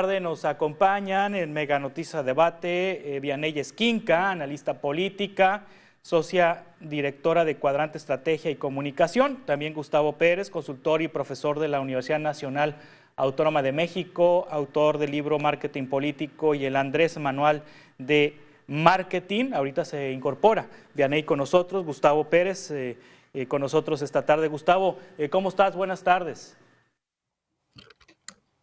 Tarde nos acompañan en Mega Noticias Debate Vianey Esquinca, analista política, socia directora de Cuadrante Estrategia y Comunicación, también Gustavo Pérez, consultor y profesor de la Universidad Nacional Autónoma de México, autor del libro Marketing Político y el Andrés Manual de Marketing. Ahorita se incorpora Vianey con nosotros, Gustavo Pérez con nosotros esta tarde. Gustavo, ¿cómo estás? Buenas tardes.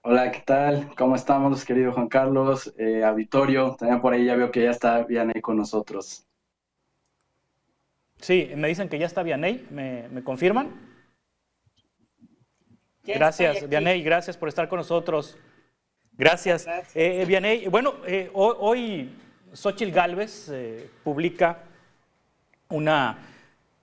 Hola, ¿qué tal? ¿Cómo estamos, querido Juan Carlos? Auditorio, también por ahí ya veo que ya está Vianey con nosotros. Sí, me dicen que ya está Vianey, ¿me confirman? Gracias, Vianey, gracias por estar con nosotros. Gracias. Vianey, bueno, hoy Xóchitl Gálvez publica una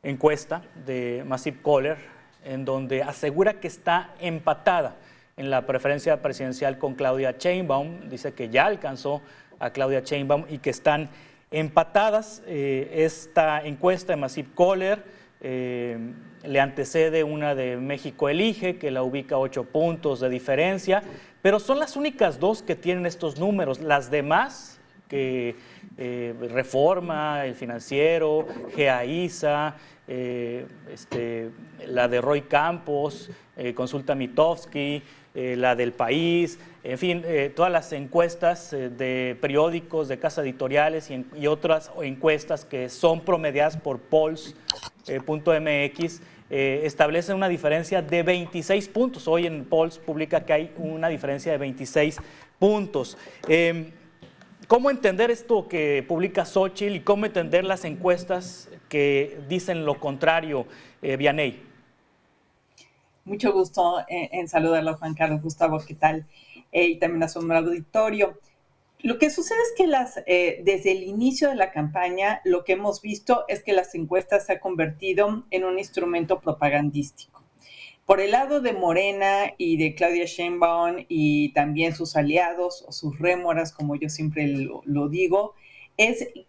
encuesta de Massive Caller en donde asegura que está empatada en la preferencia presidencial con Claudia Sheinbaum. Dice que ya alcanzó a Claudia Sheinbaum y que están empatadas. Esta encuesta de Massive Caller le antecede una de México Elige, que la ubica 8 puntos de diferencia, pero son las únicas dos que tienen estos números. Las demás, que Reforma, El Financiero, GEAISA, la de Roy Campos, Consulta Mitofsky, la del País, en fin, todas las encuestas de periódicos, de casas editoriales y otras encuestas que son promediadas por Polls.mx establecen una diferencia de 26 puntos. Hoy en Polls publica que hay una diferencia de 26 puntos. ¿Cómo entender esto que publica Xóchitl y cómo entender las encuestas que dicen lo contrario, Vianey? Mucho gusto en saludarlo, Juan Carlos. Gustavo, ¿qué tal? Y también a su auditorio. Lo que sucede es que desde el inicio de la campaña, lo que hemos visto es que las encuestas se han convertido en un instrumento propagandístico. Por el lado de Morena y de Claudia Sheinbaum y también sus aliados o sus rémoras, como yo siempre lo digo,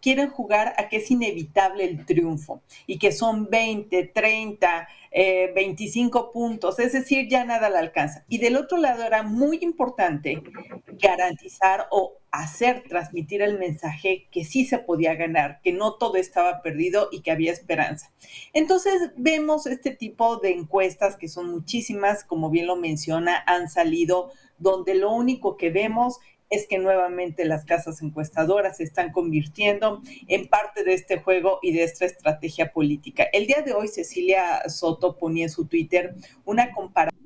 quieren jugar a que es inevitable el triunfo y que son 20, 30, 25 puntos, es decir, ya nada le alcanza. Y del otro lado era muy importante garantizar o transmitir el mensaje que sí se podía ganar, que no todo estaba perdido y que había esperanza. Entonces vemos este tipo de encuestas, que son muchísimas, como bien lo menciona, han salido, donde lo único que vemos es que nuevamente las casas encuestadoras se están convirtiendo en parte de este juego y de esta estrategia política. El día de hoy, Cecilia Soto ponía en su Twitter una comparación.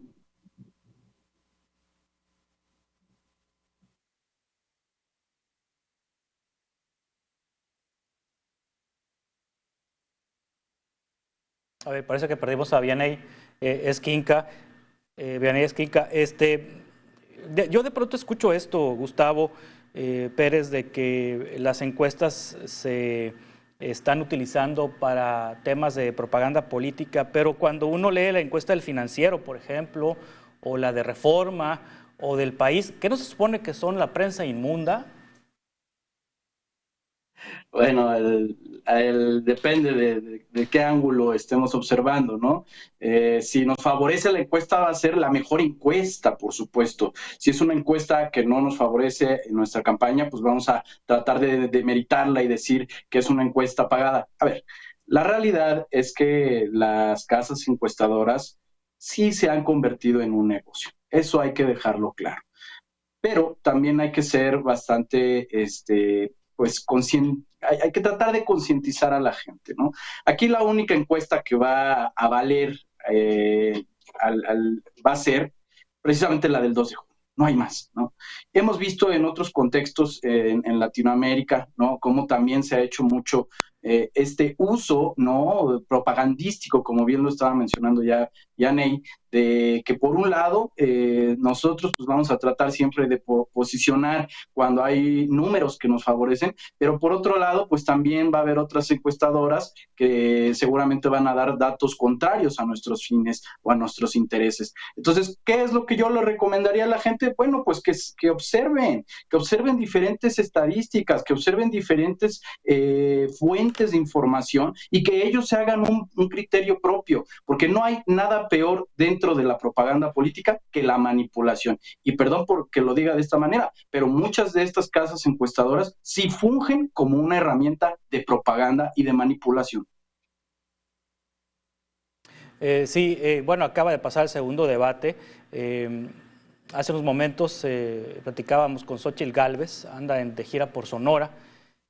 A ver, parece que perdimos a Vianey Esquinca. Vianey Esquinca, yo de pronto escucho esto, Gustavo Pérez, de que las encuestas se están utilizando para temas de propaganda política, pero cuando uno lee la encuesta del Financiero, por ejemplo, o la de Reforma, o del País, ¿qué no se supone que son la prensa inmunda? Bueno, depende de qué ángulo estemos observando, ¿no? Si nos favorece la encuesta, va a ser la mejor encuesta, por supuesto. Si es una encuesta que no nos favorece en nuestra campaña, pues vamos a tratar de demeritarla y decir que es una encuesta pagada. A ver, la realidad es que las casas encuestadoras sí se han convertido en un negocio. Eso hay que dejarlo claro. Pero también hay que ser bastante, pues hay que tratar de concientizar a la gente, ¿no? Aquí la única encuesta que va a valer va a ser precisamente la del 2 de junio. No hay más, ¿no? Hemos visto en otros contextos en Latinoamérica, ¿no?, cómo también se ha hecho mucho este uso, ¿no?, propagandístico, como bien lo estaba mencionando ya Vianey, de que por un lado nosotros pues vamos a tratar siempre de posicionar cuando hay números que nos favorecen, pero por otro lado pues también va a haber otras encuestadoras que seguramente van a dar datos contrarios a nuestros fines o a nuestros intereses. Entonces, ¿qué es lo que yo le recomendaría a la gente? Bueno, pues que observen diferentes estadísticas, que observen diferentes fuentes fuentes de información y que ellos se hagan un criterio propio, porque no hay nada peor dentro de la propaganda política que la manipulación. Y perdón porque lo diga de esta manera, pero muchas de estas casas encuestadoras sí fungen como una herramienta de propaganda y de manipulación. Bueno, acaba de pasar el segundo debate. Hace unos momentos platicábamos con Xóchitl Gálvez, anda de gira por Sonora,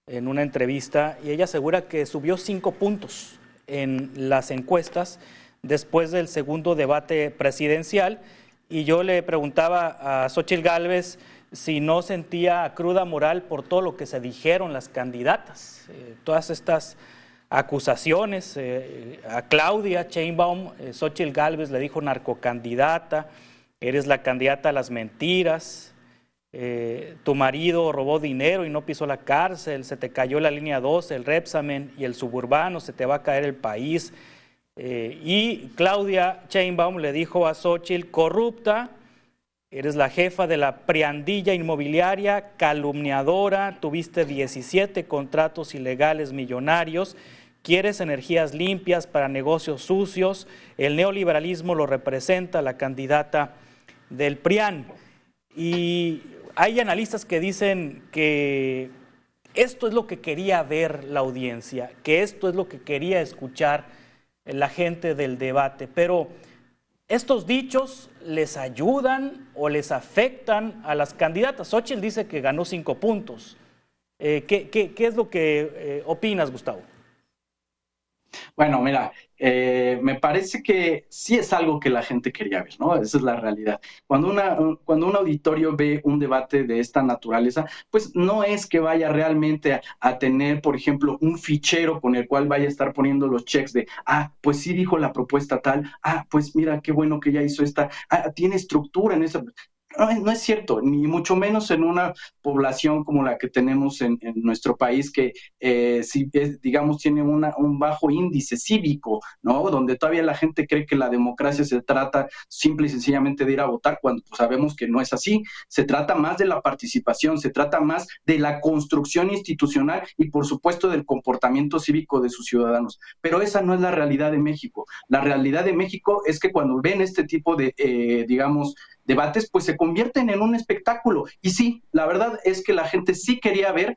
en una entrevista, y ella asegura que subió 5 puntos en las encuestas después del segundo debate presidencial, y yo le preguntaba a Xóchitl Gálvez si no sentía cruda moral por todo lo que se dijeron las candidatas, todas estas acusaciones. A Claudia Sheinbaum, Xóchitl Gálvez le dijo narcocandidata, eres la candidata a las mentiras, tu marido robó dinero y no pisó la cárcel, se te cayó la línea 12, el Repsamen y el suburbano, se te va a caer el país. Y Claudia Sheinbaum le dijo a Xóchitl, corrupta, eres la jefa de la priandilla inmobiliaria, calumniadora, tuviste 17 contratos ilegales millonarios, quieres energías limpias para negocios sucios, el neoliberalismo lo representa la candidata del PRIAN. Y hay analistas que dicen que esto es lo que quería ver la audiencia, que esto es lo que quería escuchar la gente del debate, pero ¿estos dichos les ayudan o les afectan a las candidatas? Xóchitl dice que ganó 5 puntos. ¿Qué es lo que opinas, Gustavo? Bueno, mira, me parece que sí es algo que la gente quería ver, ¿no? Esa es la realidad. Cuando un auditorio ve un debate de esta naturaleza, pues no es que vaya realmente a tener, por ejemplo, un fichero con el cual vaya a estar poniendo los checks de, pues sí dijo la propuesta tal, pues mira, qué bueno que ya hizo esta, tiene estructura en esa. No es cierto, ni mucho menos en una población como la que tenemos en nuestro país, que si digamos tiene un bajo índice cívico, ¿no? Donde todavía la gente cree que la democracia se trata simple y sencillamente de ir a votar, cuando pues, sabemos que no es así. Se trata más de la participación, se trata más de la construcción institucional y por supuesto del comportamiento cívico de sus ciudadanos. Pero esa no es la realidad de México. La realidad de México es que cuando ven este tipo de, digamos, debates, pues se convierten en un espectáculo. Y sí, la verdad es que la gente sí quería ver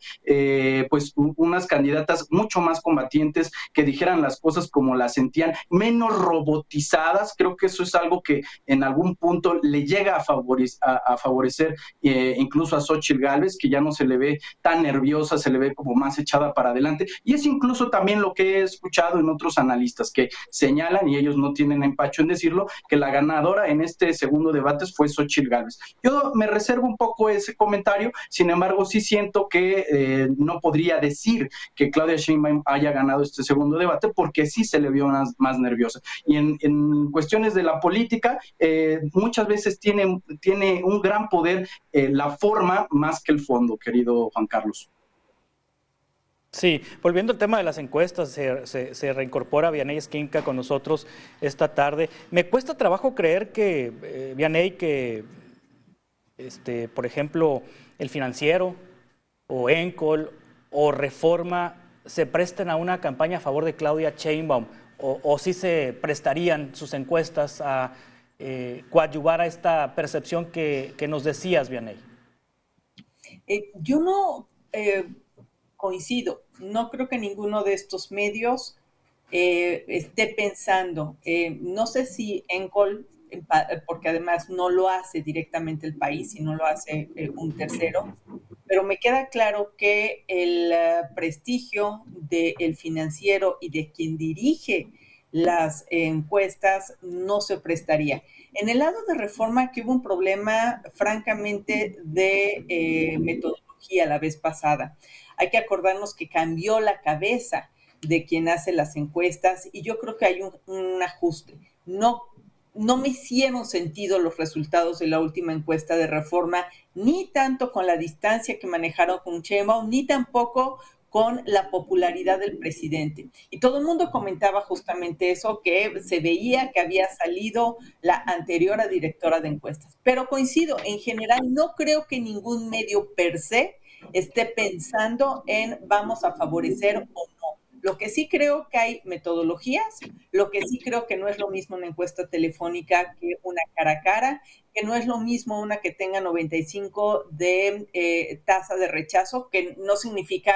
pues unas candidatas mucho más combatientes, que dijeran las cosas como las sentían, menos robotizadas. Creo que eso es algo que en algún punto le llega a favorecer incluso a Xóchitl Gálvez, que ya no se le ve tan nerviosa, se le ve como más echada para adelante. Y es incluso también lo que he escuchado en otros analistas que señalan, y ellos no tienen empacho en decirlo, que la ganadora en este segundo debate fue Xóchitl Gálvez. Yo me reservo un poco ese comentario, sin embargo sí siento que no podría decir que Claudia Sheinbaum haya ganado este segundo debate, porque sí se le vio más nerviosa. Y en cuestiones de la política, muchas veces tiene un gran poder la forma más que el fondo, querido Juan Carlos. Sí, volviendo al tema de las encuestas, se reincorpora Vianey Esquinca con nosotros esta tarde. Me cuesta trabajo creer que, Vianey, que, por ejemplo, El Financiero o Encol o Reforma se presten a una campaña a favor de Claudia Sheinbaum, o sí se prestarían sus encuestas a coadyuvar a esta percepción que nos decías, Vianey. Yo no coincido. No creo que ninguno de estos medios esté pensando. No sé si Encol, porque además no lo hace directamente el país, sino lo hace un tercero, pero me queda claro que el prestigio del Financiero y de quien dirige las encuestas no se prestaría. En el lado de Reforma, que hubo un problema francamente de metodología la vez pasada. Hay que acordarnos que cambió la cabeza de quien hace las encuestas y yo creo que hay un ajuste. No me hicieron sentido los resultados de la última encuesta de Reforma, ni tanto con la distancia que manejaron con Sheinbaum, ni tampoco con la popularidad del presidente. Y todo el mundo comentaba justamente eso, que se veía que había salido la anterior directora de encuestas. Pero coincido, en general no creo que ningún medio per se esté pensando en vamos a favorecer o no. Lo que sí creo que hay metodologías, lo que sí creo que no es lo mismo una encuesta telefónica que una cara a cara, que no es lo mismo una que tenga 95 de tasa de rechazo, que no significa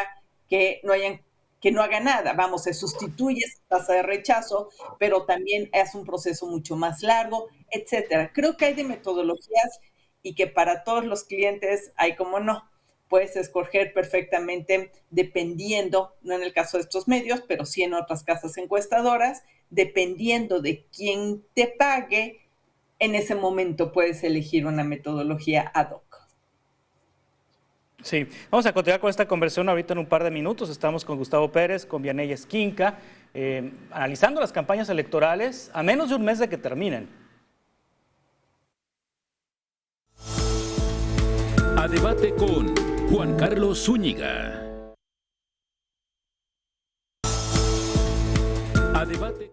que no haga nada, vamos, se sustituye esa tasa de rechazo, pero también es un proceso mucho más largo, etcétera. Creo que hay de metodologías y que para todos los clientes hay como no, puedes escoger perfectamente dependiendo, no en el caso de estos medios, pero sí en otras casas encuestadoras, dependiendo de quién te pague, en ese momento puedes elegir una metodología ad hoc. Sí, vamos a continuar con esta conversación ahorita en un par de minutos. Estamos con Gustavo Pérez, con Vianey Esquinca, analizando las campañas electorales a menos de un mes de que terminen. A debate con Juan Carlos Zúñiga. A debate.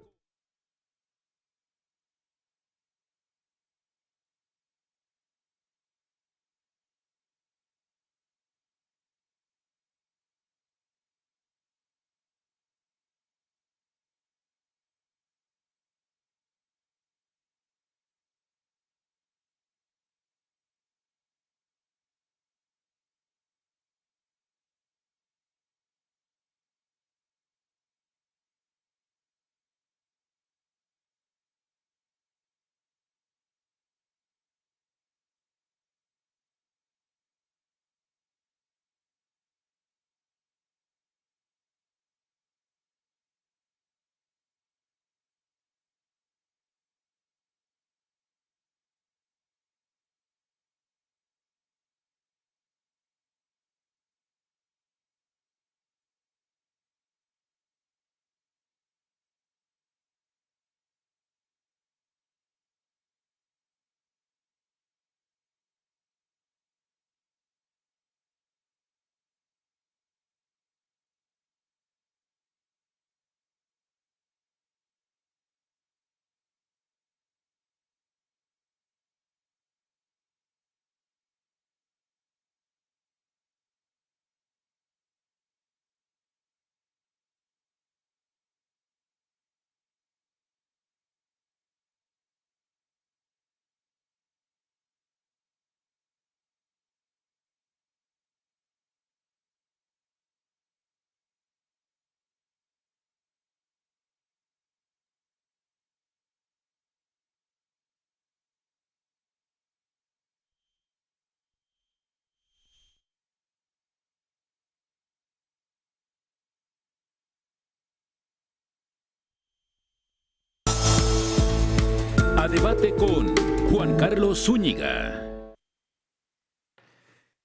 A debate con Juan Carlos Zúñiga.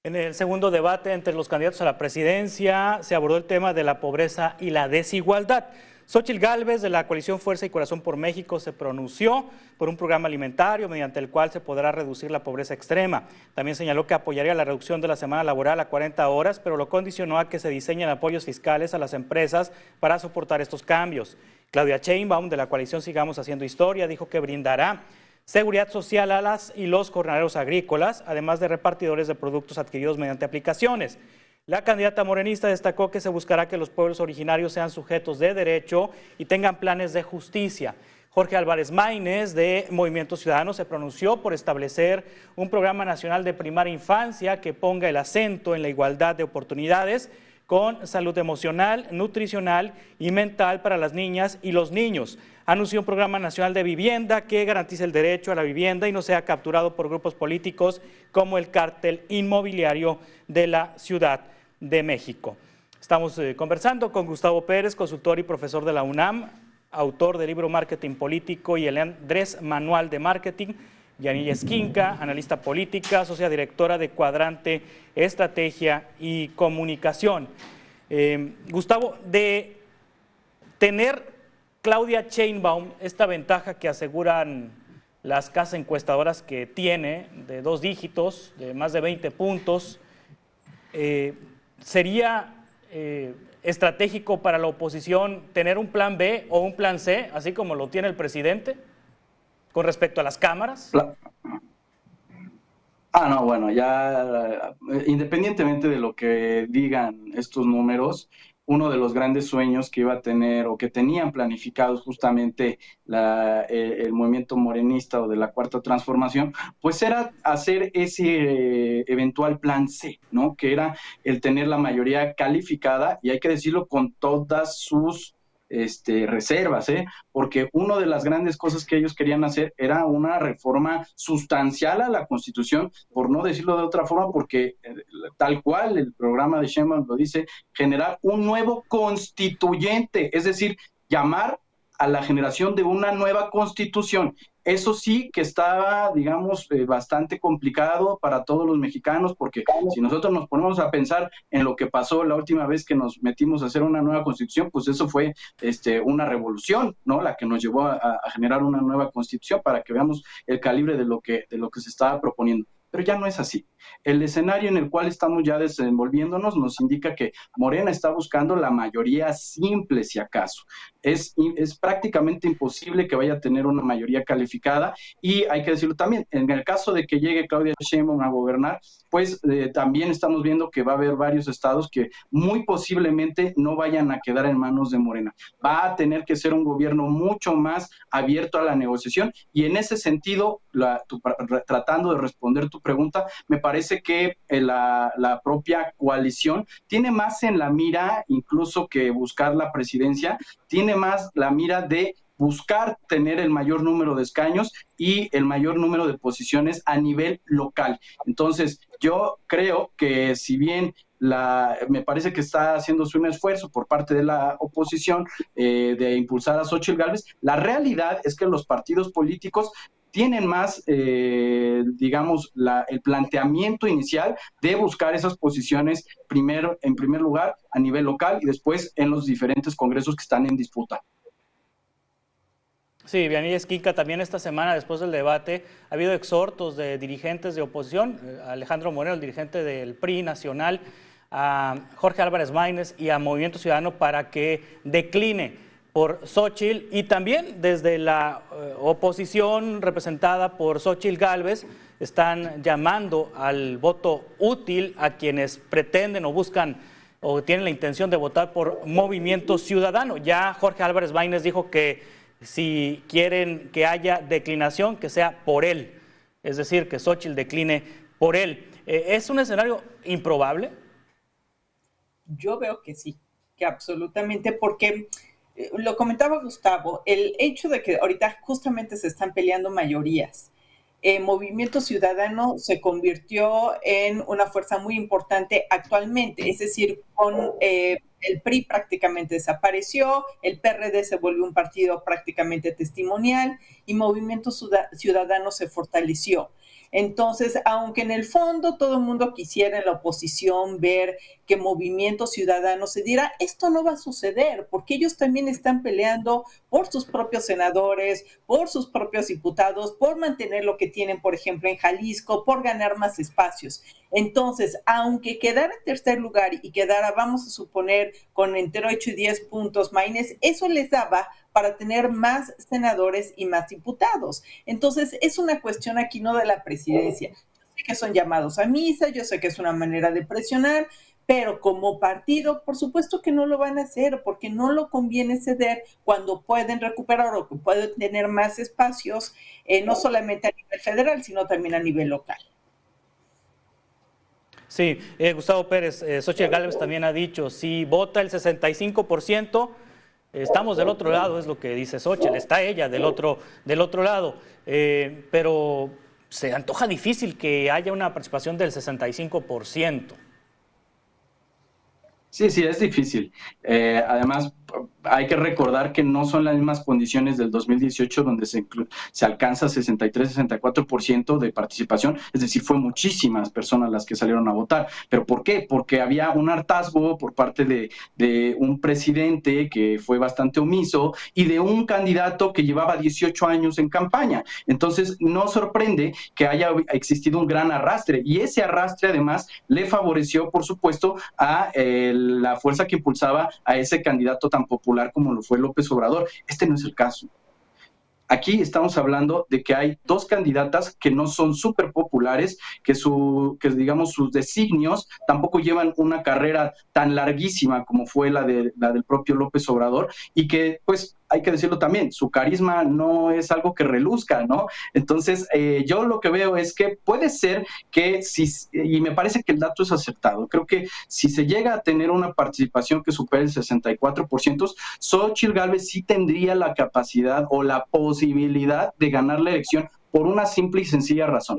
En el segundo debate entre los candidatos a la presidencia se abordó el tema de la pobreza y la desigualdad. Xóchitl Gálvez, de la coalición Fuerza y Corazón por México, se pronunció por un programa alimentario mediante el cual se podrá reducir la pobreza extrema. También señaló que apoyaría la reducción de la semana laboral a 40 horas, pero lo condicionó a que se diseñen apoyos fiscales a las empresas para soportar estos cambios. Claudia Sheinbaum, de la coalición Sigamos Haciendo Historia, dijo que brindará seguridad social a las y los jornaleros agrícolas, además de repartidores de productos adquiridos mediante aplicaciones. La candidata morenista destacó que se buscará que los pueblos originarios sean sujetos de derecho y tengan planes de justicia. Jorge Álvarez Maínez, de Movimiento Ciudadano, se pronunció por establecer un programa nacional de primaria infancia que ponga el acento en la igualdad de oportunidades con salud emocional, nutricional y mental para las niñas y los niños. Anunció un programa nacional de vivienda que garantice el derecho a la vivienda y no sea capturado por grupos políticos como el cártel inmobiliario de la Ciudad de México. Estamos conversando con Gustavo Pérez, consultor y profesor de la UNAM, autor del libro Marketing Político y el Andrés Manual de Marketing. Vianey Esquinca, analista política, socia directora de Cuadrante Estrategia y Comunicación. Gustavo, de tener Claudia Sheinbaum esta ventaja que aseguran las casas encuestadoras que tiene, de 2 dígitos, de más de 20 puntos, ¿sería estratégico para la oposición tener un plan B o un plan C, así como lo tiene el presidente? Con respecto a las cámaras. No, bueno, ya independientemente de lo que digan estos números, uno de los grandes sueños que iba a tener o que tenían planificados justamente el movimiento morenista o de la Cuarta Transformación, pues era hacer ese eventual plan C, ¿no? Que era el tener la mayoría calificada, y hay que decirlo con todas sus reservas, porque una de las grandes cosas que ellos querían hacer era una reforma sustancial a la Constitución, por no decirlo de otra forma, porque tal cual el programa de Sheinbaum lo dice, generar un nuevo constituyente, es decir, llamar a la generación de una nueva Constitución. Eso sí que estaba, digamos, bastante complicado para todos los mexicanos, porque si nosotros nos ponemos a pensar en lo que pasó la última vez que nos metimos a hacer una nueva Constitución, pues eso fue una revolución, ¿no? La que nos llevó a generar una nueva Constitución, para que veamos el calibre de lo que se estaba proponiendo. Pero ya no es así. El escenario en el cual estamos ya desenvolviéndonos nos indica que Morena está buscando la mayoría simple, si acaso. Es prácticamente imposible que vaya a tener una mayoría calificada, y hay que decirlo también, en el caso de que llegue Claudia Sheinbaum a gobernar, pues también estamos viendo que va a haber varios estados que muy posiblemente no vayan a quedar en manos de Morena. Va a tener que ser un gobierno mucho más abierto a la negociación, y en ese sentido, tratando de responder tu pregunta, me parece que la propia coalición tiene más en la mira, incluso que buscar la presidencia, tiene más la mira de buscar tener el mayor número de escaños y el mayor número de posiciones a nivel local. Entonces, yo creo que si bien me parece que está haciéndose un esfuerzo por parte de la oposición de impulsar a Xóchitl Gálvez, la realidad es que los partidos políticos tienen más, digamos, el planteamiento inicial de buscar esas posiciones en primer lugar a nivel local y después en los diferentes congresos que están en disputa. Sí, Vianey Esquinca, también esta semana, después del debate, ha habido exhortos de dirigentes de oposición, Alejandro Moreno, el dirigente del PRI nacional, a Jorge Álvarez Maínez y a Movimiento Ciudadano para que decline por Xóchitl, y también desde la oposición representada por Xóchitl Gálvez están llamando al voto útil a quienes pretenden o buscan o tienen la intención de votar por Movimiento Ciudadano. Ya Jorge Álvarez Maínez dijo que si quieren que haya declinación, que sea por él, es decir, que Xóchitl decline por él. ¿Es un escenario improbable? Yo veo que sí, que absolutamente, porque lo comentaba Gustavo, el hecho de que ahorita justamente se están peleando mayorías. Movimiento Ciudadano se convirtió en una fuerza muy importante actualmente, es decir, con el PRI prácticamente desapareció, el PRD se volvió un partido prácticamente testimonial y Movimiento Ciudadano se fortaleció. Entonces, aunque en el fondo todo el mundo quisiera en la oposición ver que Movimiento Ciudadano se diera, esto no va a suceder, porque ellos también están peleando por sus propios senadores, por sus propios diputados, por mantener lo que tienen, por ejemplo, en Jalisco, por ganar más espacios. Entonces, aunque quedara en tercer lugar y quedara, vamos a suponer, con entre 8 y 10 puntos Maínez, eso les daba para tener más senadores y más diputados. Entonces, es una cuestión aquí no de la presidencia. Yo sé que son llamados a misa, yo sé que es una manera de presionar, pero como partido, por supuesto que no lo van a hacer, porque no lo conviene ceder cuando pueden recuperar o que pueden tener más espacios, no solamente a nivel federal, sino también a nivel local. Sí, Gustavo Pérez, Xóchitl Gálvez también ha dicho, si vota el 65%, estamos del otro lado, es lo que dice Xóchitl, está ella del otro lado, pero se antoja difícil que haya una participación del 65%. Sí, es difícil. Además, hay que recordar que no son las mismas condiciones del 2018, donde se alcanza 63-64% de participación, es decir, fue muchísimas personas las que salieron a votar. ¿Pero por qué? Porque había un hartazgo por parte de un presidente que fue bastante omiso y de un candidato que llevaba 18 años en campaña. Entonces, no sorprende que haya existido un gran arrastre, y ese arrastre además le favoreció, por supuesto, a la fuerza que impulsaba a ese candidato tan popular como lo fue López Obrador. Este no es el caso. Aquí estamos hablando de que hay dos candidatas que no son súper populares, que digamos sus designios tampoco llevan una carrera tan larguísima como fue la del propio López Obrador, y que pues hay que decirlo también, su carisma no es algo que reluzca, ¿no? Entonces, yo lo que veo es que puede ser que y me parece que el dato es acertado, creo que si se llega a tener una participación que supere el 64%, Xóchitl Gálvez sí tendría la capacidad o la posibilidad de ganar la elección por una simple y sencilla razón.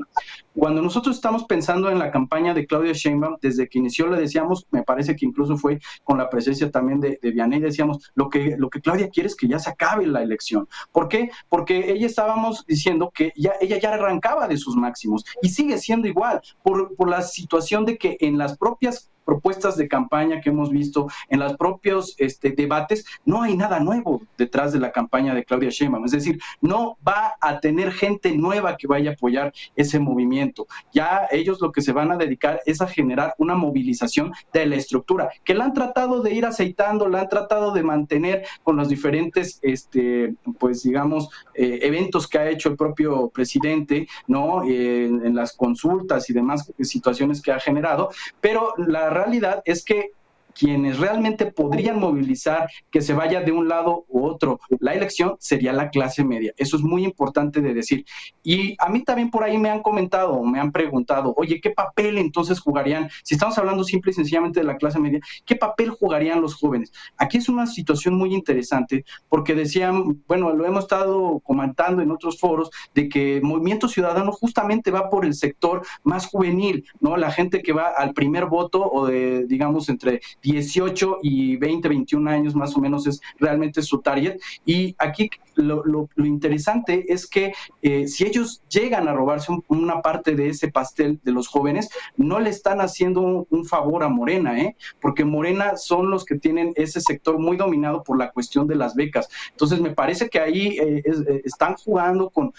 Cuando nosotros estamos pensando en la campaña de Claudia Sheinbaum, desde que inició le decíamos, me parece que incluso fue con la presencia también de Vianey, decíamos, lo que Claudia quiere es que ya se acabe la elección. ¿Por qué? Porque ella estábamos diciendo que ella ya arrancaba de sus máximos y sigue siendo igual por la situación de que en las propias propuestas de campaña que hemos visto, en los propios debates, no hay nada nuevo detrás de la campaña de Claudia Sheinbaum. Es decir, no va a tener gente nueva que vaya a apoyar ese movimiento. Ya ellos lo que se van a dedicar es a generar una movilización de la estructura, que la han tratado de ir aceitando, la han tratado de mantener con los diferentes, pues digamos, eventos que ha hecho el propio presidente, ¿no? En las consultas y demás situaciones que ha generado, pero la realidad es que quienes realmente podrían movilizar que se vaya de un lado u otro la elección sería la clase media. Eso es muy importante de decir. Y a mí también por ahí me han comentado, me han preguntado, oye, ¿qué papel entonces jugarían? Si estamos hablando simple y sencillamente de la clase media, ¿qué papel jugarían los jóvenes? Aquí es una situación muy interesante porque decían, bueno, lo hemos estado comentando en otros foros, de que Movimiento Ciudadano justamente va por el sector más juvenil, ¿no? La gente que va al primer voto o de, digamos, entre 18 y 20, 21 años más o menos es realmente su target. Y aquí lo interesante es que si ellos llegan a robarse una parte de ese pastel de los jóvenes, no le están haciendo un favor a Morena, porque Morena son los que tienen ese sector muy dominado por la cuestión de las becas. Entonces me parece que ahí están jugando con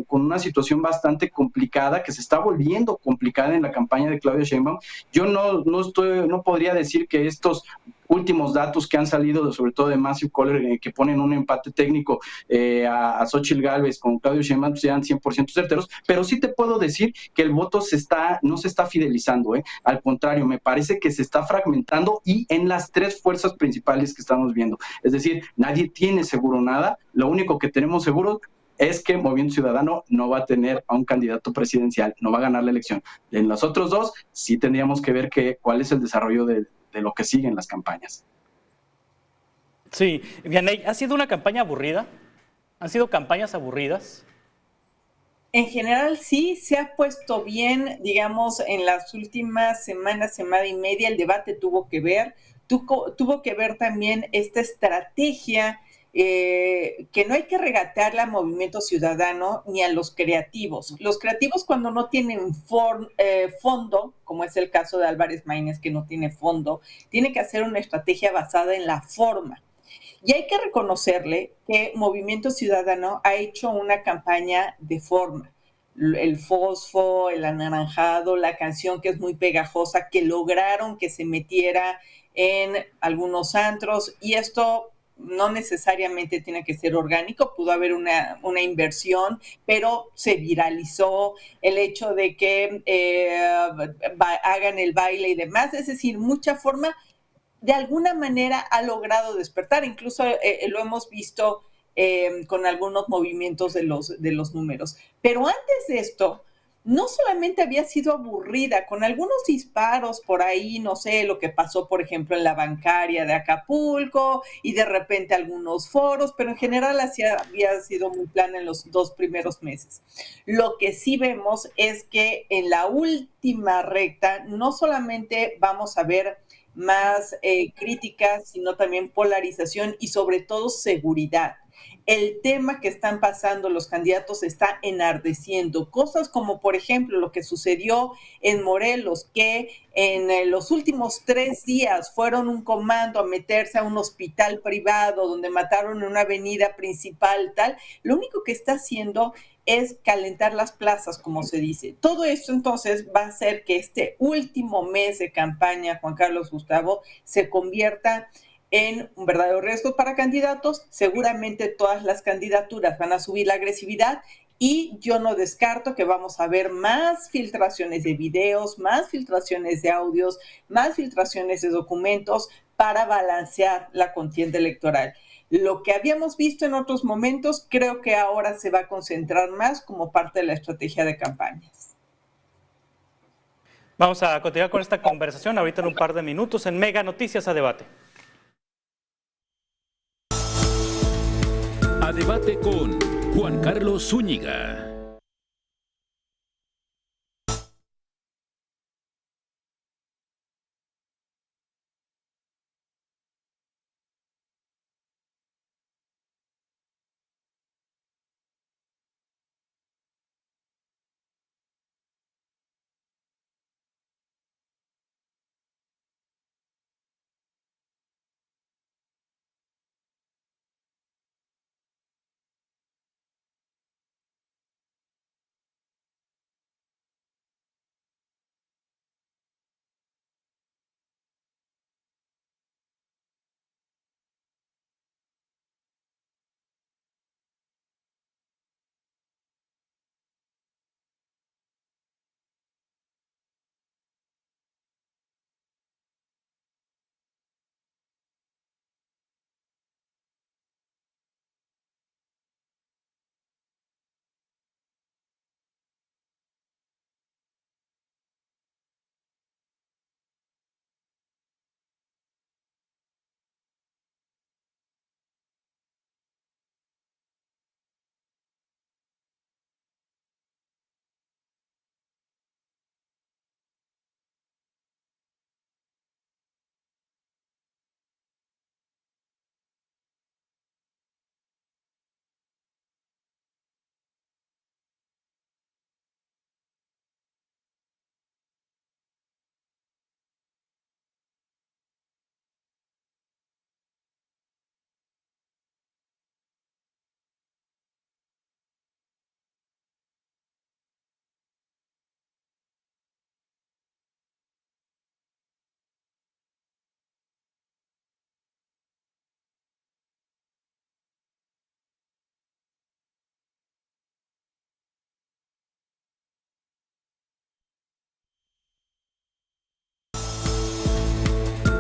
una situación bastante complicada, que se está volviendo complicada en la campaña de Claudia Sheinbaum. Yo no podría decir que estos últimos datos que han salido, sobre todo de Matthew Kohler, que ponen un empate técnico a Xóchitl Gálvez con Claudio Sheinbaum, sean 100% certeros, pero sí te puedo decir que el voto no se está fidelizando, al contrario, me parece que se está fragmentando y en las tres fuerzas principales que estamos viendo. Es decir, nadie tiene seguro nada, lo único que tenemos seguro es que Movimiento Ciudadano no va a tener a un candidato presidencial, no va a ganar la elección. En los otros dos sí tendríamos que ver cuál es el desarrollo de lo que siguen las campañas. Sí, Vianey, ¿ha sido una campaña aburrida? ¿Han sido campañas aburridas? En general sí, se ha puesto bien, digamos, en las últimas semanas, semana y media, el debate tuvo que ver también esta estrategia que no hay que regatearle al Movimiento Ciudadano ni a los creativos. Los creativos, cuando no tienen fondo, como es el caso de Álvarez Maínez, que no tiene fondo, tiene que hacer una estrategia basada en la forma. Y hay que reconocerle que Movimiento Ciudadano ha hecho una campaña de forma. El fosfo, el anaranjado, la canción que es muy pegajosa, que lograron que se metiera en algunos antros, y esto no necesariamente tiene que ser orgánico, pudo haber una inversión, pero se viralizó el hecho de que hagan el baile y demás, es decir, mucha forma, de alguna manera ha logrado despertar, incluso lo hemos visto con algunos movimientos de los números. Pero antes de esto, no solamente había sido aburrida, con algunos disparos por ahí, no sé, lo que pasó, por ejemplo, en la bancaria de Acapulco y de repente algunos foros, pero en general había sido muy plana en los 2 primeros meses. Lo que sí vemos es que en la última recta no solamente vamos a ver más críticas, sino también polarización y sobre todo seguridad. El tema que están pasando los candidatos está enardeciendo. Cosas como, por ejemplo, lo que sucedió en Morelos, que en los últimos 3 días fueron un comando a meterse a un hospital privado donde mataron en una avenida principal, tal. Lo único que está haciendo es calentar las plazas, como se dice. Todo esto entonces va a hacer que este último mes de campaña, Juan Carlos, Gustavo, se convierta en un verdadero riesgo para candidatos. Seguramente todas las candidaturas van a subir la agresividad y yo no descarto que vamos a ver más filtraciones de videos, más filtraciones de audios, más filtraciones de documentos para balancear la contienda electoral. Lo que habíamos visto en otros momentos, creo que ahora se va a concentrar más como parte de la estrategia de campañas. Vamos a continuar con esta conversación ahorita en un par de minutos en Mega Noticias a Debate. A Debate con Juan Carlos Zúñiga.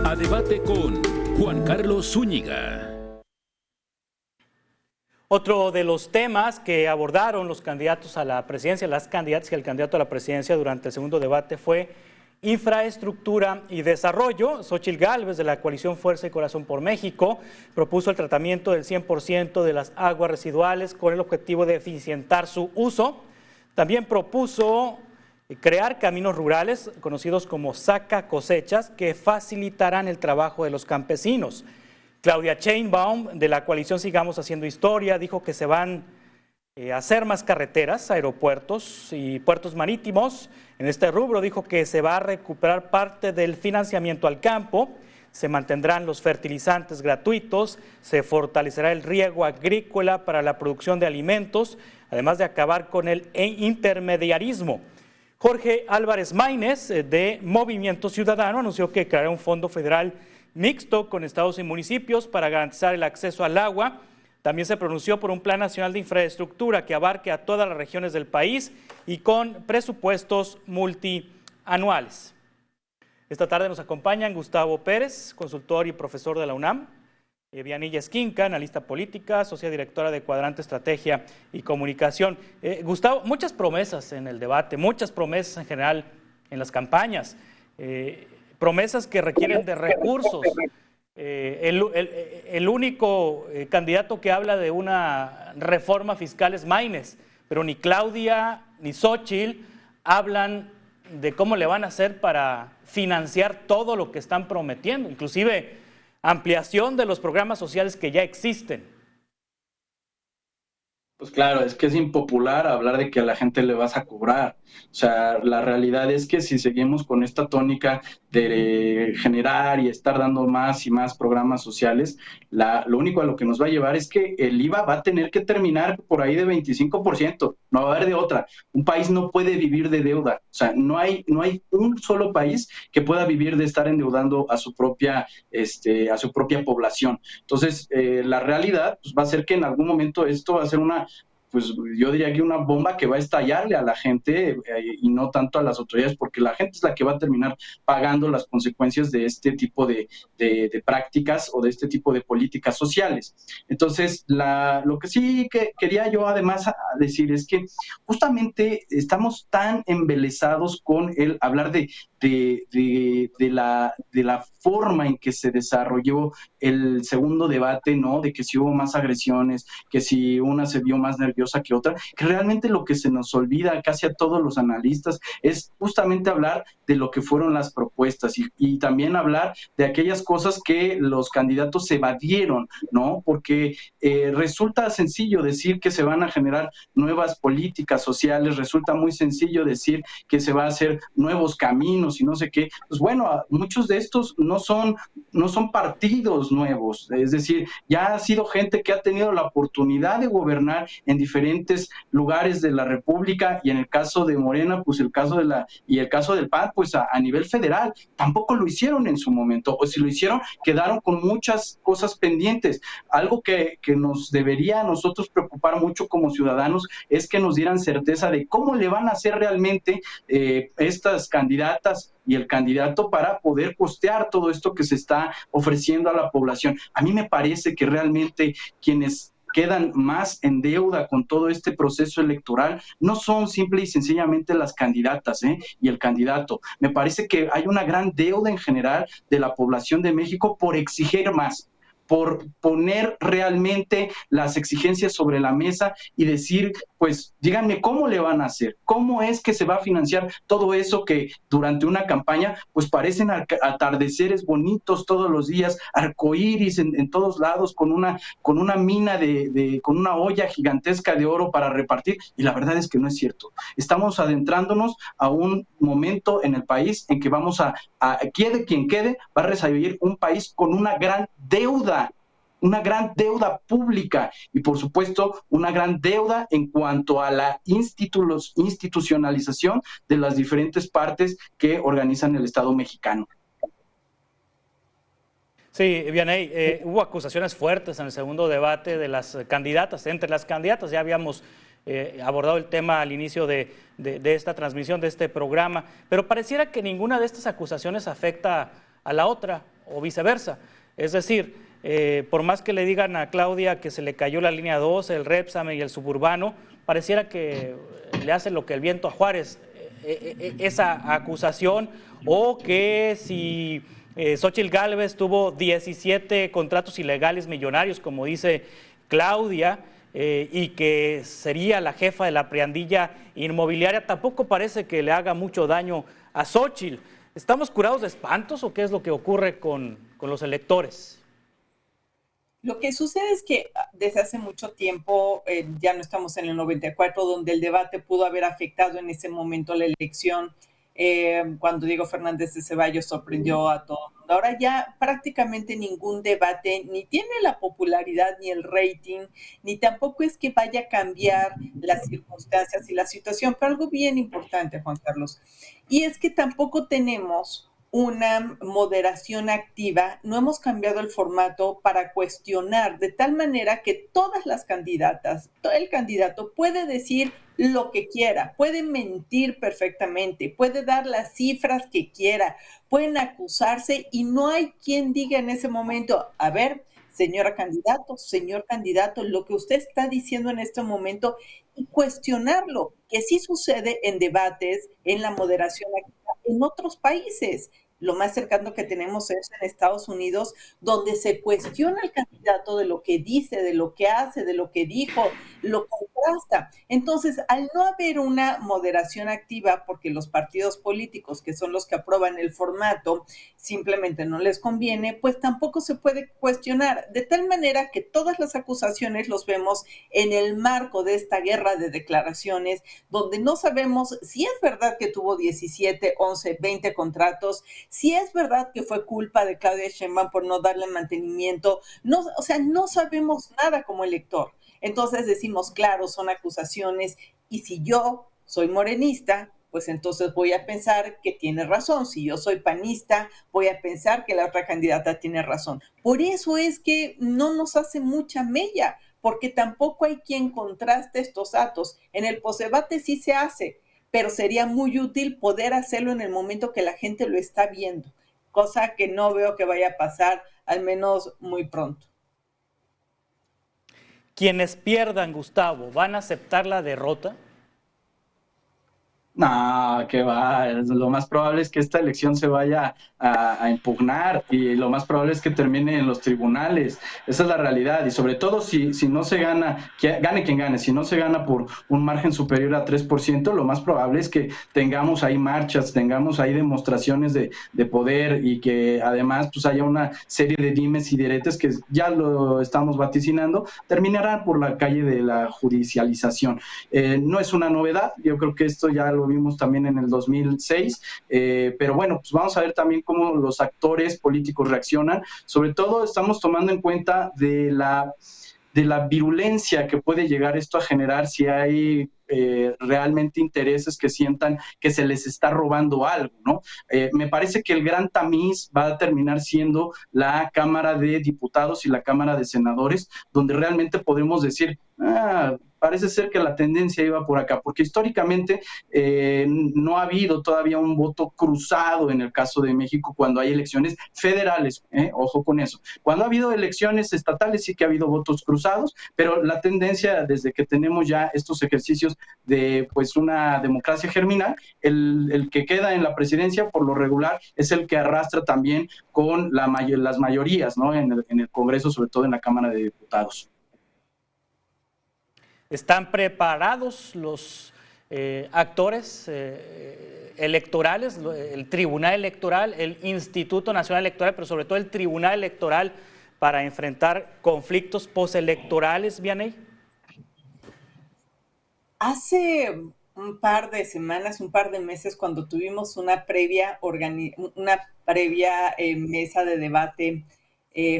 A Debate con Juan Carlos Zúñiga. Otro de los temas que abordaron los candidatos a la presidencia, las candidatas y el candidato a la presidencia durante el segundo debate fue infraestructura y desarrollo. Xóchitl Gálvez, de la coalición Fuerza y Corazón por México, propuso el tratamiento del 100% de las aguas residuales con el objetivo de eficientar su uso. También propuso crear caminos rurales, conocidos como saca-cosechas, que facilitarán el trabajo de los campesinos. Claudia Sheinbaum, de la coalición Sigamos Haciendo Historia, dijo que se van a hacer más carreteras, aeropuertos y puertos marítimos. En este rubro dijo que se va a recuperar parte del financiamiento al campo, se mantendrán los fertilizantes gratuitos, se fortalecerá el riego agrícola para la producción de alimentos, además de acabar con el intermediarismo. Jorge Álvarez Maínez, de Movimiento Ciudadano, anunció que creará un fondo federal mixto con estados y municipios para garantizar el acceso al agua. También se pronunció por un plan nacional de infraestructura que abarque a todas las regiones del país y con presupuestos multianuales. Esta tarde nos acompañan Gustavo Pérez, consultor y profesor de la UNAM, Vianey Esquinca, analista política, socia directora de Cuadrante Estrategia y Comunicación. Gustavo, muchas promesas en el debate, muchas promesas en general en las campañas, promesas que requieren de recursos. El único candidato que habla de una reforma fiscal es Maínez, pero ni Claudia ni Xóchitl hablan de cómo le van a hacer para financiar todo lo que están prometiendo, inclusive ampliación de los programas sociales que ya existen. Pues claro, es que es impopular hablar de que a la gente le vas a cobrar. O sea, la realidad es que si seguimos con esta tónica de generar y estar dando más y más programas sociales, lo único a lo que nos va a llevar es que el IVA va a tener que terminar por ahí de 25%, no va a haber de otra. Un país no puede vivir de deuda, o sea, no hay un solo país que pueda vivir de estar endeudando a su propia población. Entonces, la realidad pues, va a ser que en algún momento esto va a ser pues yo diría que una bomba que va a estallarle a la gente y no tanto a las autoridades, porque la gente es la que va a terminar pagando las consecuencias de este tipo de prácticas o de este tipo de políticas sociales. Entonces, lo que sí que quería yo además decir es que justamente estamos tan embelesados con el hablar de la forma en que se desarrolló el segundo debate, ¿no? De que si hubo más agresiones, que si una se vio más nerviosa que otra, que realmente lo que se nos olvida casi a todos los analistas es justamente hablar de lo que fueron las propuestas y también hablar de aquellas cosas que los candidatos evadieron, ¿no? Porque resulta sencillo decir que se van a generar nuevas políticas sociales, resulta muy sencillo decir que se va a hacer nuevos caminos y no sé qué. Pues bueno, muchos de estos no son partidos nuevos, es decir, ya ha sido gente que ha tenido la oportunidad de gobernar en diferentes lugares de la República y en el caso de Morena, pues el caso del PAN, pues a nivel federal, tampoco lo hicieron en su momento, o si lo hicieron, quedaron con muchas cosas pendientes. Algo que nos debería a nosotros preocupar mucho como ciudadanos es que nos dieran certeza de cómo le van a hacer realmente estas candidatas y el candidato para poder costear todo esto que se está ofreciendo a la población. A mí me parece que realmente quienes quedan más en deuda con todo este proceso electoral no son simple y sencillamente las candidatas y el candidato. Me parece que hay una gran deuda en general de la población de México por exigir más, por poner realmente las exigencias sobre la mesa y decir, pues díganme cómo le van a hacer, cómo es que se va a financiar todo eso que durante una campaña pues parecen atardeceres bonitos todos los días, arcoíris en todos lados con una mina con una olla gigantesca de oro para repartir, y la verdad es que no es cierto. Estamos adentrándonos a un momento en el país en que vamos quede quien quede, va a recibir un país con una gran deuda pública y por supuesto una gran deuda en cuanto a la institucionalización de las diferentes partes que organizan el Estado mexicano. Sí, Vianey, hubo acusaciones fuertes en el segundo debate de las candidatas. Entre las candidatas ya habíamos abordado el tema al inicio de esta transmisión, de este programa, pero pareciera que ninguna de estas acusaciones afecta a la otra o viceversa. Es decir, por más que le digan a Claudia que se le cayó la línea 2, el Repsame y el suburbano, pareciera que le hace lo que el viento a Juárez, esa acusación, o que si Xóchitl Gálvez tuvo 17 contratos ilegales millonarios, como dice Claudia, y que sería la jefa de la priandilla inmobiliaria, tampoco parece que le haga mucho daño a Xóchitl. ¿Estamos curados de espantos o qué es lo que ocurre con los electores? Lo que sucede es que desde hace mucho tiempo, ya no estamos en el 94, donde el debate pudo haber afectado en ese momento la elección, cuando Diego Fernández de Ceballos sorprendió a todo el mundo. Ahora ya prácticamente ningún debate ni tiene la popularidad ni el rating, ni tampoco es que vaya a cambiar las circunstancias y la situación, pero algo bien importante, Juan Carlos, y es que tampoco tenemos una moderación activa, no hemos cambiado el formato para cuestionar, de tal manera que todas las candidatas, todo el candidato puede decir lo que quiera, puede mentir perfectamente, puede dar las cifras que quiera, pueden acusarse y no hay quien diga en ese momento, a ver, señora candidato, señor candidato, lo que usted está diciendo en este momento, y cuestionarlo, que sí sucede en debates, en la moderación activa, en otros países. Lo más cercano que tenemos es en Estados Unidos, donde se cuestiona al candidato de lo que dice, de lo que hace, de lo que dijo, lo contrasta. Entonces, al no haber una moderación activa, porque los partidos políticos, que son los que aprueban el formato, simplemente no les conviene, pues tampoco se puede cuestionar. De tal manera que todas las acusaciones los vemos en el marco de esta guerra de declaraciones, donde no sabemos si es verdad que tuvo 17, 11, 20 contratos, Si es verdad que fue culpa de Claudia Sheinbaum por no darle mantenimiento, no, o sea, no sabemos nada como elector. Entonces decimos, claro, son acusaciones, y si yo soy morenista, pues entonces voy a pensar que tiene razón. Si yo soy panista, voy a pensar que la otra candidata tiene razón. Por eso es que no nos hace mucha mella, porque tampoco hay quien contraste estos datos. En el posdebate sí se hace, pero sería muy útil poder hacerlo en el momento que la gente lo está viendo, cosa que no veo que vaya a pasar, al menos muy pronto. Quienes pierdan, Gustavo, ¿van a aceptar la derrota? No, que va. Lo más probable es que esta elección se vaya a impugnar y lo más probable es que termine en los tribunales. Esa es la realidad. Y sobre todo si no se gana, gane quien gane, si no se gana por un margen superior a 3%, lo más probable es que tengamos ahí marchas, tengamos ahí demostraciones de poder y que además pues haya una serie de dimes y diretes que ya lo estamos vaticinando, terminarán por la calle de la judicialización. No es una novedad, yo creo que esto ya lo vimos también en el 2006, pero bueno, pues vamos a ver también cómo los actores políticos reaccionan. Sobre todo estamos tomando en cuenta de la virulencia que puede llegar esto a generar si hay realmente intereses que sientan que se les está robando algo, ¿no? Me parece que el gran tamiz va a terminar siendo la Cámara de Diputados y la Cámara de Senadores, donde realmente podemos decir, parece ser que la tendencia iba por acá, porque históricamente no ha habido todavía un voto cruzado en el caso de México cuando hay elecciones federales, ojo con eso. Cuando ha habido elecciones estatales sí que ha habido votos cruzados, pero la tendencia desde que tenemos ya estos ejercicios de pues una democracia germinal, el que queda en la presidencia por lo regular es el que arrastra también con las mayorías, ¿no? En el Congreso, sobre todo en la Cámara de Diputados. ¿Están preparados los actores electorales, el Tribunal Electoral, el Instituto Nacional Electoral, pero sobre todo el Tribunal Electoral para enfrentar conflictos postelectorales, Vianey? Hace un par de semanas, un par de meses, cuando tuvimos una previa mesa de debate,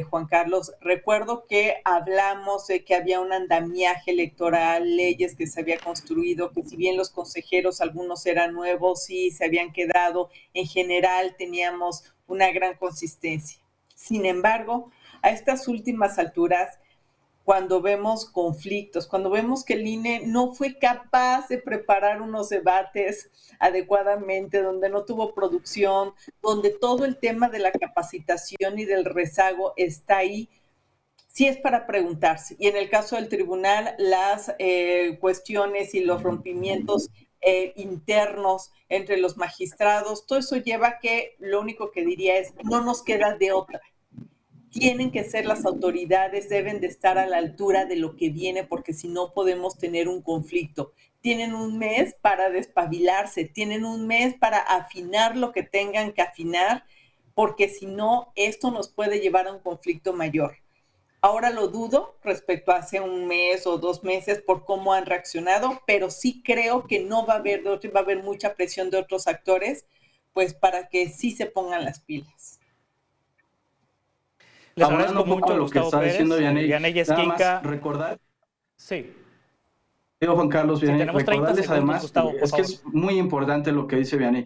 Juan Carlos, recuerdo que hablamos de que había un andamiaje electoral, leyes que se había construido, que si bien los consejeros, algunos eran nuevos y se habían quedado, en general teníamos una gran consistencia. Sin embargo, a estas últimas alturas, cuando vemos conflictos, cuando vemos que el INE no fue capaz de preparar unos debates adecuadamente, donde no tuvo producción, donde todo el tema de la capacitación y del rezago está ahí, sí es para preguntarse. Y en el caso del tribunal, las cuestiones y los rompimientos internos entre los magistrados, todo eso lleva a que lo único que diría es, no nos queda de otra. Tienen que ser las autoridades, deben de estar a la altura de lo que viene, porque si no podemos tener un conflicto. Tienen un mes para despabilarse, tienen un mes para afinar lo que tengan que afinar, porque si no, esto nos puede llevar a un conflicto mayor. Ahora lo dudo respecto a hace un mes o 2 meses por cómo han reaccionado, pero sí creo que no va a haber va a haber mucha presión de otros actores, pues para que sí se pongan las pilas. Les agradezco mucho lo que está diciendo Vianey Esquinca. Recordar. Sí. Digo, Juan Carlos, Vianey, recordarles además, Gustavo, es que es muy importante lo que dice Vianey.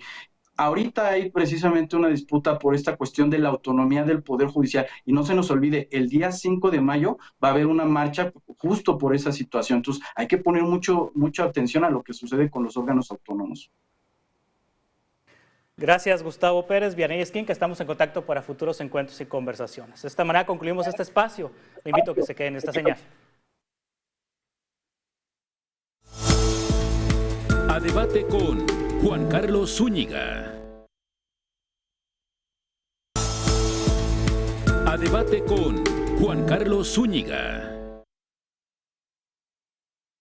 Ahorita hay precisamente una disputa por esta cuestión de la autonomía del Poder Judicial. Y no se nos olvide, el día 5 de mayo va a haber una marcha justo por esa situación. Entonces, hay que poner mucha atención a lo que sucede con los órganos autónomos. Gracias, Gustavo Pérez, Vianey Esquinca. Estamos en contacto para futuros encuentros y conversaciones. De esta manera concluimos este espacio. Le invito a que se quede en esta señal. A debate con Juan Carlos Zúñiga. A debate con Juan Carlos Zúñiga.